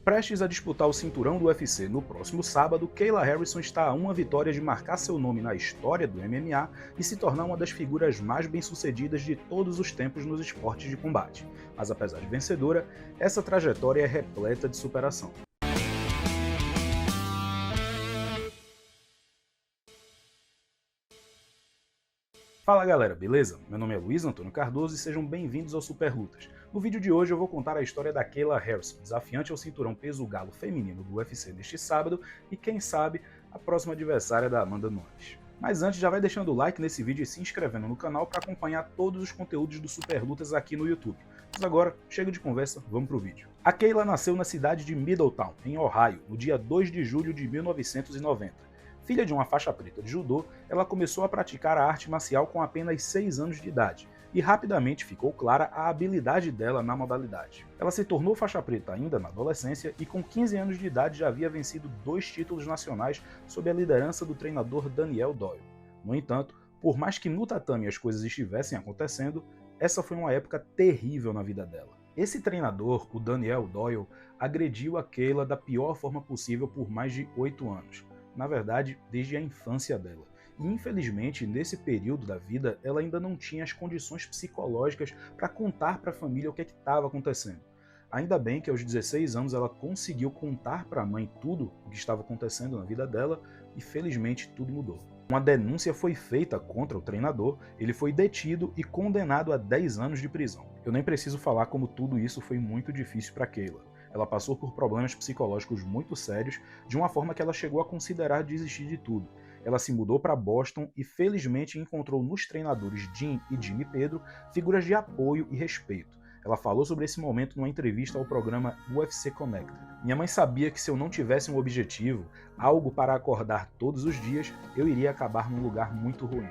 Prestes a disputar o cinturão do UFC no próximo sábado, Kayla Harrison está a uma vitória de marcar seu nome na história do MMA e se tornar uma das figuras mais bem-sucedidas de todos os tempos nos esportes de combate. Mas apesar de vencedora, essa trajetória é repleta de superação. Fala galera, beleza? Meu nome é Luiz Antônio Cardoso e sejam bem-vindos ao Super Lutas. No vídeo de hoje eu vou contar a história da Kayla Harrison, desafiante ao cinturão peso galo feminino do UFC neste sábado e quem sabe a próxima adversária da Amanda Nunes. Mas antes já vai deixando o like nesse vídeo e se inscrevendo no canal para acompanhar todos os conteúdos do Super Lutas aqui no YouTube. Mas agora, chega de conversa, vamos pro vídeo. A Kayla nasceu na cidade de Middletown, em Ohio, no dia 2 de julho de 1990. Filha de uma faixa preta de judô, ela começou a praticar a arte marcial com apenas 6 anos de idade, e rapidamente ficou clara a habilidade dela na modalidade. Ela se tornou faixa preta ainda na adolescência e com 15 anos de idade já havia vencido 2 títulos nacionais sob a liderança do treinador Daniel Doyle. No entanto, por mais que no tatame as coisas estivessem acontecendo, essa foi uma época terrível na vida dela. Esse treinador, o Daniel Doyle, agrediu a Kayla da pior forma possível por mais de 8 anos. Na verdade, desde a infância dela. E infelizmente, nesse período da vida, ela ainda não tinha as condições psicológicas para contar para a família o que estava acontecendo. Ainda bem que aos 16 anos ela conseguiu contar para a mãe tudo o que estava acontecendo na vida dela e felizmente tudo mudou. Uma denúncia foi feita contra o treinador, ele foi detido e condenado a 10 anos de prisão. Eu nem preciso falar como tudo isso foi muito difícil para Kayla. Ela passou por problemas psicológicos muito sérios, de uma forma que ela chegou a considerar desistir de tudo. Ela se mudou para Boston e felizmente encontrou nos treinadores Jim e Jimmy Pedro figuras de apoio e respeito. Ela falou sobre esse momento numa entrevista ao programa UFC Connected. Minha mãe sabia que se eu não tivesse um objetivo, algo para acordar todos os dias, eu iria acabar num lugar muito ruim.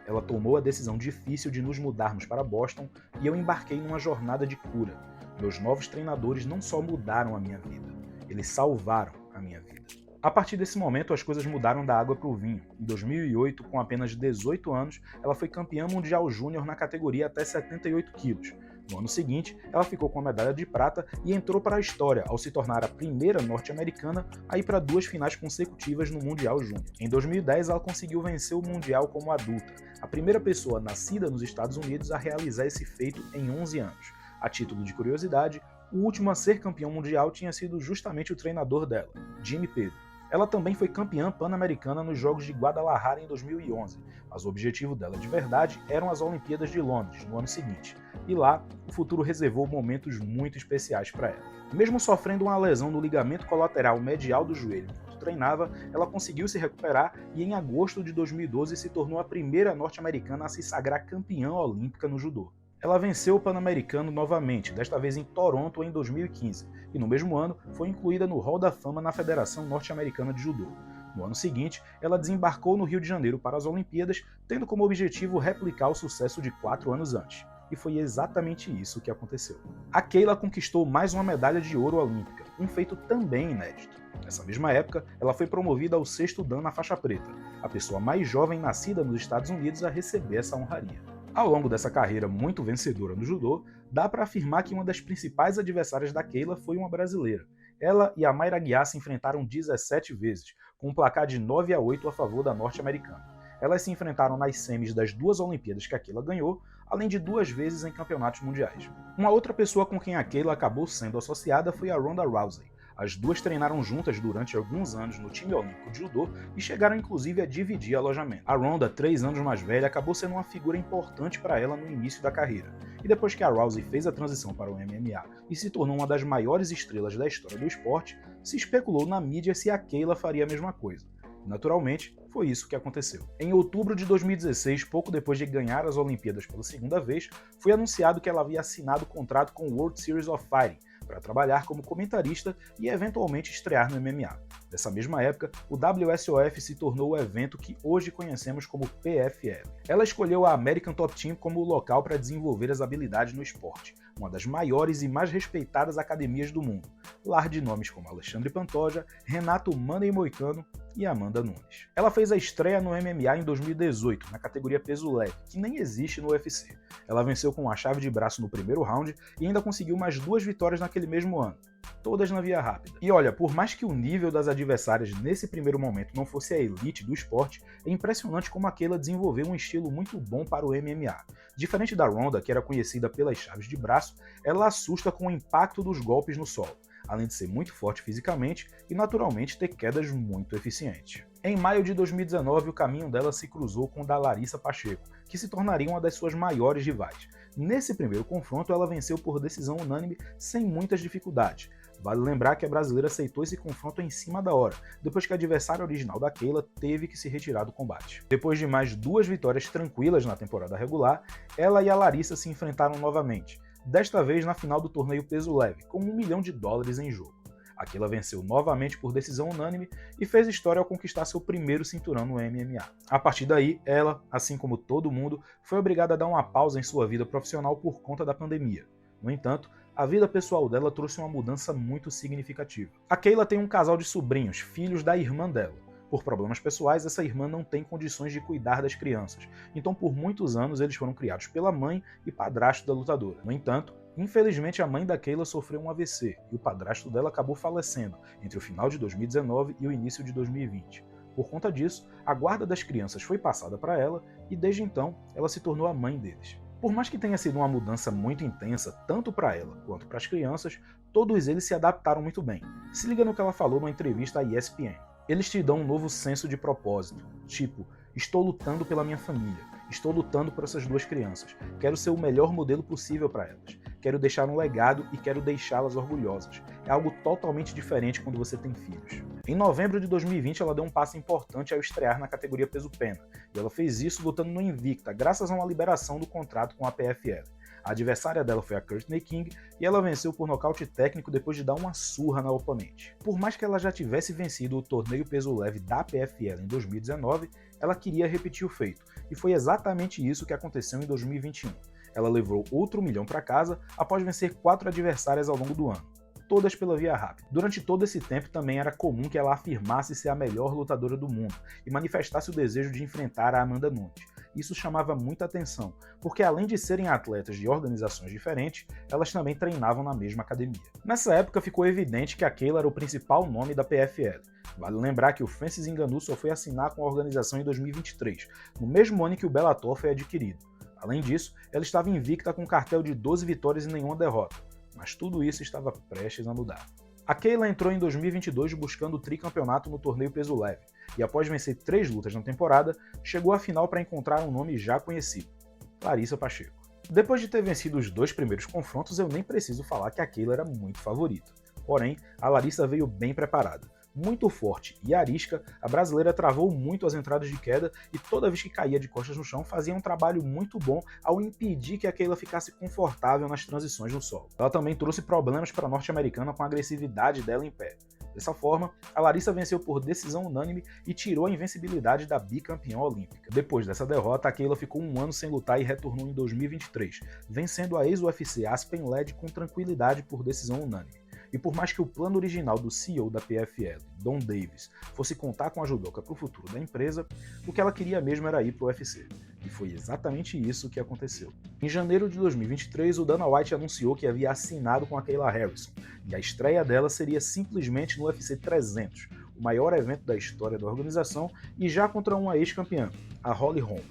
Ela tomou a decisão difícil de nos mudarmos para Boston e eu embarquei numa jornada de cura. Meus novos treinadores não só mudaram a minha vida, eles salvaram a minha vida. A partir desse momento, as coisas mudaram da água para o vinho. Em 2008, com apenas 18 anos, ela foi campeã mundial júnior na categoria até 78 quilos. No ano seguinte, ela ficou com a medalha de prata e entrou para a história ao se tornar a primeira norte-americana a ir para 2 finais consecutivas no Mundial Júnior. Em 2010, ela conseguiu vencer o Mundial como adulta, a primeira pessoa nascida nos Estados Unidos a realizar esse feito em 11 anos. A título de curiosidade, o último a ser campeão mundial tinha sido justamente o treinador dela, Jimmy Pedro. Ela também foi campeã pan-americana nos Jogos de Guadalajara em 2011, mas o objetivo dela de verdade eram as Olimpíadas de Londres, no ano seguinte, e lá o futuro reservou momentos muito especiais para ela. Mesmo sofrendo uma lesão no ligamento colateral medial do joelho enquanto treinava, ela conseguiu se recuperar e em agosto de 2012 se tornou a primeira norte-americana a se sagrar campeã olímpica no judô. Ela venceu o Pan-Americano novamente, desta vez em Toronto em 2015, e no mesmo ano foi incluída no Hall da Fama na Federação Norte-Americana de Judô. No ano seguinte, ela desembarcou no Rio de Janeiro para as Olimpíadas, tendo como objetivo replicar o sucesso de 4 anos antes. E foi exatamente isso que aconteceu. A Kayla conquistou mais uma medalha de ouro olímpica, um feito também inédito. Nessa mesma época, ela foi promovida ao 6º Dan na faixa preta, a pessoa mais jovem nascida nos Estados Unidos a receber essa honraria. Ao longo dessa carreira muito vencedora no judô, dá para afirmar que uma das principais adversárias da Kayla foi uma brasileira. Ela e a Mayra Guiar se enfrentaram 17 vezes, com um placar de 9-8 a favor da norte-americana. Elas se enfrentaram nas semis das 2 Olimpíadas que a Kayla ganhou, além de 2 vezes em campeonatos mundiais. Uma outra pessoa com quem a Kayla acabou sendo associada foi a Ronda Rousey. As duas treinaram juntas durante alguns anos no time olímpico de judô e chegaram inclusive a dividir alojamento. A Ronda, 3 anos mais velha, acabou sendo uma figura importante para ela no início da carreira. E depois que a Rousey fez a transição para o MMA e se tornou uma das maiores estrelas da história do esporte, se especulou na mídia se a Kayla faria a mesma coisa. Naturalmente, foi isso que aconteceu. Em outubro de 2016, pouco depois de ganhar as Olimpíadas pela segunda vez, foi anunciado que ela havia assinado contrato com o World Series of Fighting, para trabalhar como comentarista e eventualmente estrear no MMA. Nessa mesma época, o WSOF se tornou o evento que hoje conhecemos como PFL. Ela escolheu a American Top Team como o local para desenvolver as habilidades no esporte, uma das maiores e mais respeitadas academias do mundo, lar de nomes como Alexandre Pantoja, Renato Money Moicano e Amanda Nunes. Ela fez a estreia no MMA em 2018, na categoria peso leve, que nem existe no UFC. Ela venceu com uma chave de braço no primeiro round e ainda conseguiu mais 2 vitórias naquele mesmo ano. todas na via rápida. E olha, por mais que o nível das adversárias nesse primeiro momento não fosse a elite do esporte, é impressionante como a Kayla desenvolveu um estilo muito bom para o MMA. Diferente da Ronda, que era conhecida pelas chaves de braço, ela assusta com o impacto dos golpes no solo, além de ser muito forte fisicamente e naturalmente ter quedas muito eficientes. Em maio de 2019, o caminho dela se cruzou com o da Larissa Pacheco, que se tornaria uma das suas maiores rivais. Nesse primeiro confronto, ela venceu por decisão unânime sem muitas dificuldades. Vale lembrar que a brasileira aceitou esse confronto em cima da hora, depois que a adversária original da Kayla teve que se retirar do combate. Depois de mais 2 vitórias tranquilas na temporada regular, ela e a Larissa se enfrentaram novamente, desta vez na final do torneio peso leve, com $1 milhão em jogo. A Kayla venceu novamente por decisão unânime e fez história ao conquistar seu primeiro cinturão no MMA. A partir daí, ela, assim como todo mundo, foi obrigada a dar uma pausa em sua vida profissional por conta da pandemia. No entanto, a vida pessoal dela trouxe uma mudança muito significativa. A Kayla tem um casal de sobrinhos, filhos da irmã dela. Por problemas pessoais, essa irmã não tem condições de cuidar das crianças, então por muitos anos eles foram criados pela mãe e padrasto da lutadora. No entanto, infelizmente a mãe da Kayla sofreu um AVC e o padrasto dela acabou falecendo entre o final de 2019 e o início de 2020. Por conta disso, a guarda das crianças foi passada para ela e desde então ela se tornou a mãe deles. Por mais que tenha sido uma mudança muito intensa, tanto para ela quanto para as crianças, todos eles se adaptaram muito bem. Se liga no que ela falou numa entrevista à ESPN. Eles te dão um novo senso de propósito, tipo, estou lutando pela minha família, estou lutando por essas 2 crianças, quero ser o melhor modelo possível para elas, quero deixar um legado e quero deixá-las orgulhosas. É algo totalmente diferente quando você tem filhos. Em novembro de 2020, ela deu um passo importante ao estrear na categoria peso-pena, e ela fez isso lutando no Invicta, graças a uma liberação do contrato com a PFL. A adversária dela foi a Courtney King e ela venceu por nocaute técnico depois de dar uma surra na oponente. Por mais que ela já tivesse vencido o torneio peso leve da PFL em 2019, ela queria repetir o feito, e foi exatamente isso que aconteceu em 2021. Ela levou outro $1 milhão para casa após vencer 4 adversárias ao longo do ano, todas pela via rápida. Durante todo esse tempo também era comum que ela afirmasse ser a melhor lutadora do mundo e manifestasse o desejo de enfrentar a Amanda Nunes. Isso chamava muita atenção, porque além de serem atletas de organizações diferentes, elas também treinavam na mesma academia. Nessa época ficou evidente que a Kayla era o principal nome da PFL. Vale lembrar que o Francis Ngannou só foi assinar com a organização em 2023, no mesmo ano em que o Bellator foi adquirido. Além disso, ela estava invicta com um cartel de 12 vitórias e nenhuma derrota, mas tudo isso estava prestes a mudar. A Kayla entrou em 2022 buscando o tricampeonato no torneio peso leve, e após vencer 3 lutas na temporada, chegou à final para encontrar um nome já conhecido, Larissa Pacheco. Depois de ter vencido os 2 primeiros confrontos, eu nem preciso falar que a Kayla era muito favorita. Porém, a Larissa veio bem preparada. Muito forte e arisca, a brasileira travou muito as entradas de queda e toda vez que caía de costas no chão fazia um trabalho muito bom ao impedir que a Kayla ficasse confortável nas transições no solo. Ela também trouxe problemas para a norte-americana com a agressividade dela em pé. Dessa forma, a Larissa venceu por decisão unânime e tirou a invencibilidade da bicampeã olímpica. Depois dessa derrota, a Kayla ficou um ano sem lutar e retornou em 2023, vencendo a ex-UFC Aspen Ladd com tranquilidade por decisão unânime. E por mais que o plano original do CEO da PFL, Don Davis, fosse contar com a judoca para o futuro da empresa, o que ela queria mesmo era ir para o UFC. E foi exatamente isso que aconteceu. Em janeiro de 2023, o Dana White anunciou que havia assinado com a Kayla Harrison, e a estreia dela seria simplesmente no UFC 300, o maior evento da história da organização, e já contra uma ex-campeã, a Holly Holm.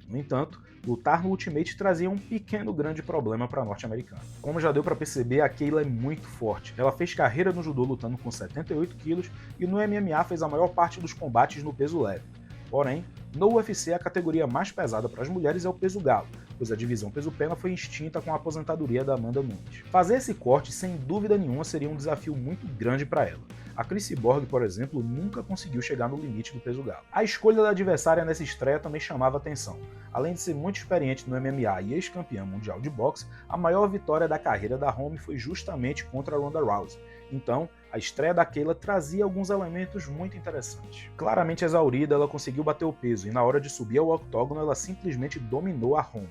No entanto, lutar no Ultimate trazia um pequeno grande problema para a norte-americana. Como já deu para perceber, a Kayla é muito forte. Ela fez carreira no judô lutando com 78 quilos e no MMA fez a maior parte dos combates no peso leve. Porém, no UFC a categoria mais pesada para as mulheres é o peso galo, pois a divisão peso-pena foi extinta com a aposentadoria da Amanda Nunes. Fazer esse corte, sem dúvida nenhuma, seria um desafio muito grande para ela. A Cris Borg, por exemplo, nunca conseguiu chegar no limite do peso galo. A escolha da adversária nessa estreia também chamava atenção. Além de ser muito experiente no MMA e ex-campeã mundial de boxe, a maior vitória da carreira da Holm foi justamente contra a Ronda Rousey. Então, a estreia da Kayla trazia alguns elementos muito interessantes. Claramente exaurida, ela conseguiu bater o peso e na hora de subir ao octógono ela simplesmente dominou a Holm.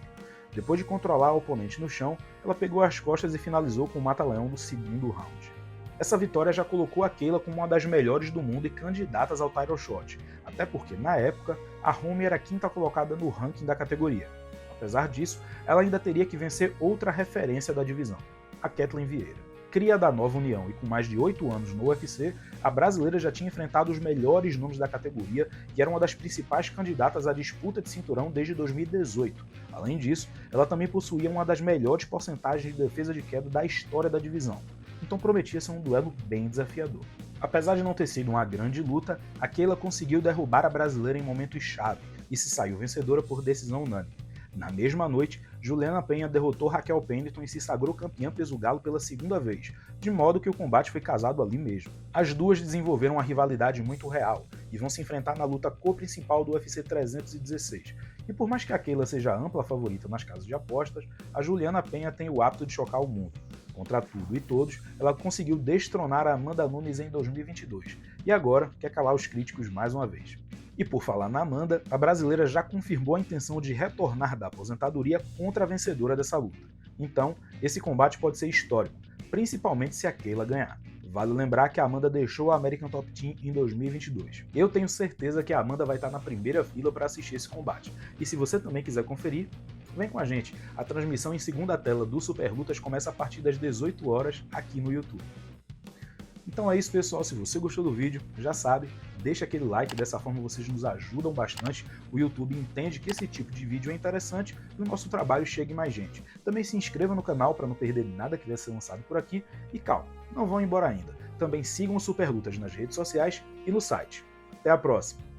Depois de controlar a oponente no chão, ela pegou as costas e finalizou com o mata-leão do segundo round. Essa vitória já colocou a Kayla como uma das melhores do mundo e candidatas ao title shot, até porque, na época, a Holm era a 5ª colocada no ranking da categoria. Apesar disso, ela ainda teria que vencer outra referência da divisão, a Ketlen Vieira. Cria da nova união e com mais de 8 anos no UFC, a brasileira já tinha enfrentado os melhores nomes da categoria e era uma das principais candidatas à disputa de cinturão desde 2018. Além disso, ela também possuía uma das melhores porcentagens de defesa de queda da história da divisão, então prometia ser um duelo bem desafiador. Apesar de não ter sido uma grande luta, a Kayla conseguiu derrubar a brasileira em momentos-chave e se saiu vencedora por decisão unânime. Na mesma noite, Juliana Penha derrotou Raquel Pennington e se sagrou campeã peso galo pela segunda vez, de modo que o combate foi casado ali mesmo. As duas desenvolveram uma rivalidade muito real e vão se enfrentar na luta co-principal do UFC 316. E por mais que a Kayla seja a ampla favorita nas casas de apostas, a Juliana Penha tem o hábito de chocar o mundo. Contra tudo e todos, ela conseguiu destronar a Amanda Nunes em 2022 e agora quer calar os críticos mais uma vez. E por falar na Amanda, a brasileira já confirmou a intenção de retornar da aposentadoria contra a vencedora dessa luta. Então, esse combate pode ser histórico, principalmente se a Kayla ganhar. Vale lembrar que a Amanda deixou a American Top Team em 2022. Eu tenho certeza que a Amanda vai estar na primeira fila para assistir esse combate. E se você também quiser conferir, vem com a gente. A transmissão em segunda tela do Super Lutas começa a partir das 18 horas aqui no YouTube. Então é isso, pessoal. Se você gostou do vídeo, já sabe, deixa aquele like, dessa forma vocês nos ajudam bastante. O YouTube entende que esse tipo de vídeo é interessante e o nosso trabalho chegue mais gente. Também se inscreva no canal para não perder nada que vai ser lançado por aqui. E calma, não vão embora ainda. Também sigam o Super Lutas nas redes sociais e no site. Até a próxima!